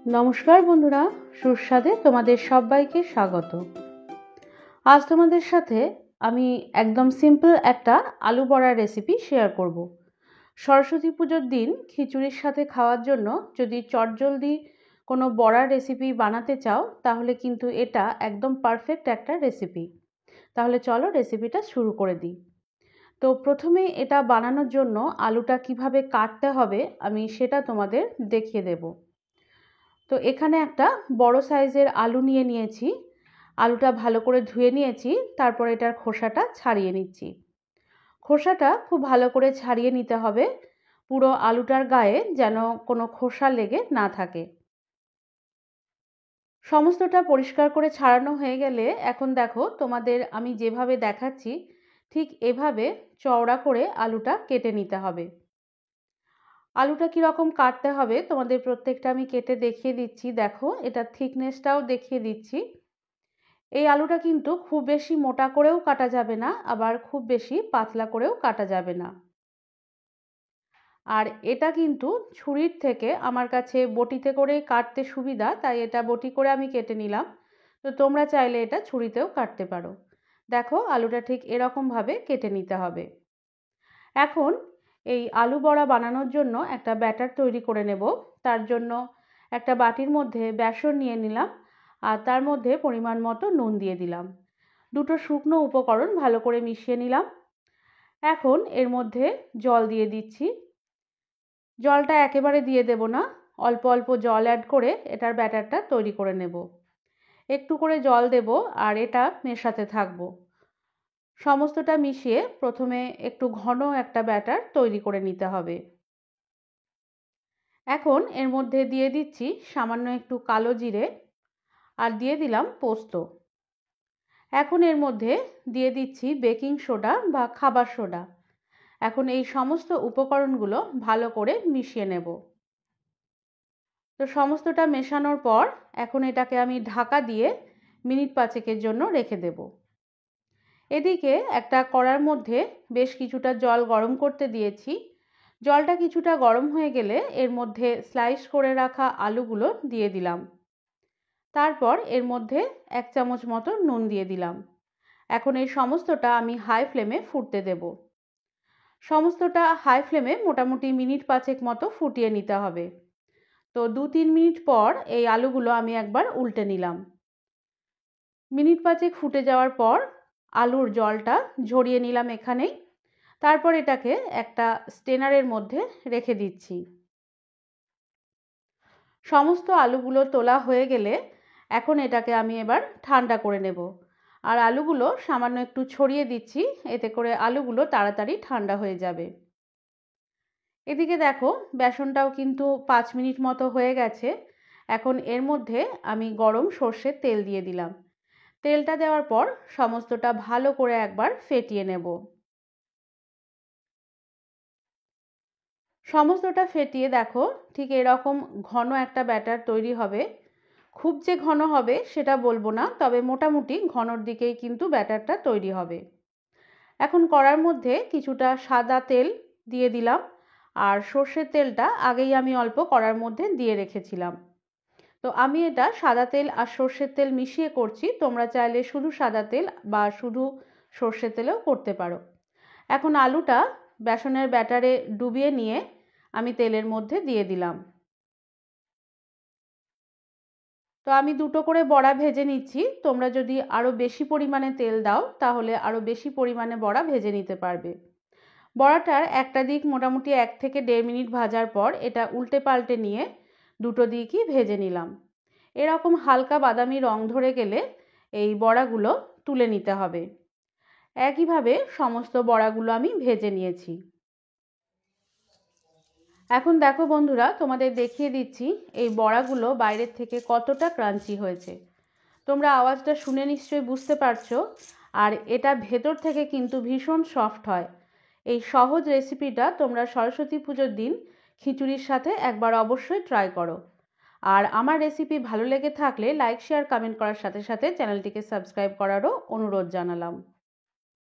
নমস্কার বন্ধুরা, সুস্বাদে তোমাদের সবাইকে স্বাগত। আজ তোমাদের সাথে আমি একদম সিম্পল একটা আলু বড়ার রেসিপি শেয়ার করব। সরস্বতী পুজোর দিন খিচুড়ির সাথে খাওয়ার জন্য যদি চটজলদি কোনো বড়ার রেসিপি বানাতে চাও তাহলে কিন্তু এটা একদম পারফেক্ট একটা রেসিপি। তাহলে চলো রেসিপিটা শুরু করে দিই। তো প্রথমে এটা বানানোর জন্য আলুটা কিভাবে কাটতে হবে আমি সেটা তোমাদের দেখিয়ে দেবো। তো এখানে একটা বড় সাইজের আলু নিয়েছি। আলুটা ভালো করে ধুয়ে নিয়েছি, তারপর এটার খোসাটা ছাড়িয়ে নিচ্ছি। খোসাটা খুব ভালো করে ছাড়িয়ে নিতে হবে, পুরো আলুটার গায়ে যেন কোনো খোসা লেগে না থাকে। সমস্তটা পরিষ্কার করে ছাড়ানো হয়ে গেলে এখন দেখো তোমাদের আমি যেভাবে দেখাচ্ছি ঠিক এভাবে চওড়া করে আলুটা কেটে নিতে হবে। আলুটা কীরকম কাটতে হবে তোমাদের প্রত্যেকটা আমি কেটে দেখিয়ে দিচ্ছি। দেখো এটার থিকনেসটাও দেখিয়ে দিচ্ছি। এই আলুটা কিন্তু খুব বেশি মোটা করেও কাটা যাবে না, আবার খুব বেশি পাতলা করেও কাটা যাবে না। আর এটা কিন্তু ছুরির থেকে আমার কাছে বটিতে করেই কাটতে সুবিধা, তাই এটা বটি করে আমি কেটে নিলাম। তো তোমরা চাইলে এটা ছুরিতেও কাটতে পারো। দেখো আলুটা ঠিক এরকমভাবে কেটে নিতে হবে। এখন এই আলু বড়া বানানোর জন্য একটা ব্যাটার তৈরি করে নেব। তার জন্য একটা বাটির মধ্যে বেসন নিয়ে নিলাম আর তার মধ্যে পরিমাণ মতো নুন দিয়ে দিলাম। দুটো শুকনো উপকরণ ভালো করে মিশিয়ে নিলাম। এখন এর মধ্যে জল দিয়ে দিচ্ছি। জলটা একেবারে দিয়ে দেব না, অল্প অল্প জল অ্যাড করে এটার ব্যাটারটা তৈরি করে নেব। একটু করে জল দেব আর এটা মেশাতে থাকবো। সমস্তটা মিশিয়ে প্রথমে একটু ঘন একটা ব্যাটার তৈরি করে নিতে হবে। এখন এর মধ্যে দিয়ে দিচ্ছি সামান্য একটু কালো জিরে আর দিয়ে দিলাম পোস্ত। এখন এর মধ্যে দিয়ে দিচ্ছি বেকিং সোডা বা খাবার সোডা। এখন এই সমস্ত উপকরণগুলো ভালো করে মিশিয়ে নেব। তো সমস্তটা মেশানোর পর এখন এটাকে আমি ঢাকা দিয়ে মিনিট 5 জন্য রেখে দেব। এদিকে একটা কড়ার মধ্যে বেশ কিছুটা জল গরম করতে দিয়েছি। জলটা কিছুটা গরম হয়ে গেলে এর মধ্যে স্লাইস করে রাখা আলুগুলো দিয়ে দিলাম। তারপর এর মধ্যে 1 চামচ মতো নুন দিয়ে দিলাম। এখন এই সমস্তটা আমি হাই ফ্লেমে ফুটতে দেব। সমস্তটা হাই ফ্লেমে মোটামুটি মিনিট 5 মতো ফুটিয়ে নিতে হবে। তো 2-3 মিনিট পর এই আলুগুলো আমি একবার উল্টে নিলাম। মিনিট 5 ফুটে যাওয়ার পর আলুর জলটা ঝরিয়ে নিলাম এখানেই। তারপর এটাকে একটা স্ট্রেনারের মধ্যে রেখে দিচ্ছি। সমস্ত আলুগুলো তোলা হয়ে গেলে এখন এটাকে আমি এবার ঠান্ডা করে নেব। আর আলুগুলো সামান্য একটু ছড়িয়ে দিচ্ছি, এতে করে আলুগুলো তাড়াতাড়ি ঠান্ডা হয়ে যাবে। এদিকে দেখো বেসনটাও কিন্তু 5 মিনিট মতো হয়ে গেছে। এখন এর মধ্যে আমি গরম সর্ষের তেল দিয়ে দিলাম। তেলটা দেওয়ার পর সমস্তটা ভালো করে একবার ফেটিয়ে নেব। সমস্তটা ফেটিয়ে দেখো ঠিক এরকম ঘন একটা ব্যাটার তৈরি হবে। খুব যে ঘন হবে সেটা বলবো না, তবে মোটামুটি ঘনর দিকেই কিন্তু ব্যাটারটা তৈরি হবে। এখন কড়ার মধ্যে কিছুটা সাদা তেল দিয়ে দিলাম আর সর্ষের তেলটা আগেই আমি অল্প কড়ার মধ্যে দিয়ে রেখেছিলাম। তো আমি এটা সাদা তেল আর সর্ষের তেল মিশিয়ে করছি, তোমরা চাইলে শুধু সাদা তেল বা শুধু সর্ষের তেলেও করতে পারো। এখন আলুটা বেসনের ব্যাটারে ডুবিয়ে নিয়ে আমি তেলের মধ্যে দিয়ে দিলাম। তো আমি দুটো করে বড়া ভেজে নিচ্ছি। তোমরা যদি আরও বেশি পরিমাণে তেল দাও তাহলে আরও বেশি পরিমাণে বড়া ভেজে নিতে পারবে। বড়াটার একটা দিক মোটামুটি 1 থেকে 1.5 মিনিট ভাজার পর এটা উল্টে পাল্টে নিয়ে দুটো দিকই ভেজে নিলাম। এরকম হালকা বাদামি রং ধরে গেলে এই বড়াগুলো তুলে নিতে হবে। একইভাবে সমস্ত বড়াগুলো আমি ভেজে নিয়েছি। এখন দেখো বন্ধুরা তোমাদের দেখিয়ে দিচ্ছি এই বড়াগুলো বাইরের থেকে কতটা ক্রাঞ্চি হয়েছে। তোমরা আওয়াজটা শুনে নিশ্চয়ই বুঝতে পারছো। আর এটা ভেতর থেকে কিন্তু ভীষণ সফট হয়। এই সহজ রেসিপিটা তোমরা সরস্বতী পুজোর দিন খিচুড়ির সাথে একবার অবশ্যই ট্রাই করো। আর আমার রেসিপি ভালো লেগে থাকলে লাইক শেয়ার কমেন্ট করার সাথে সাথে চ্যানেলটিকে সাবস্ক্রাইব করারও অনুরোধ জানালাম।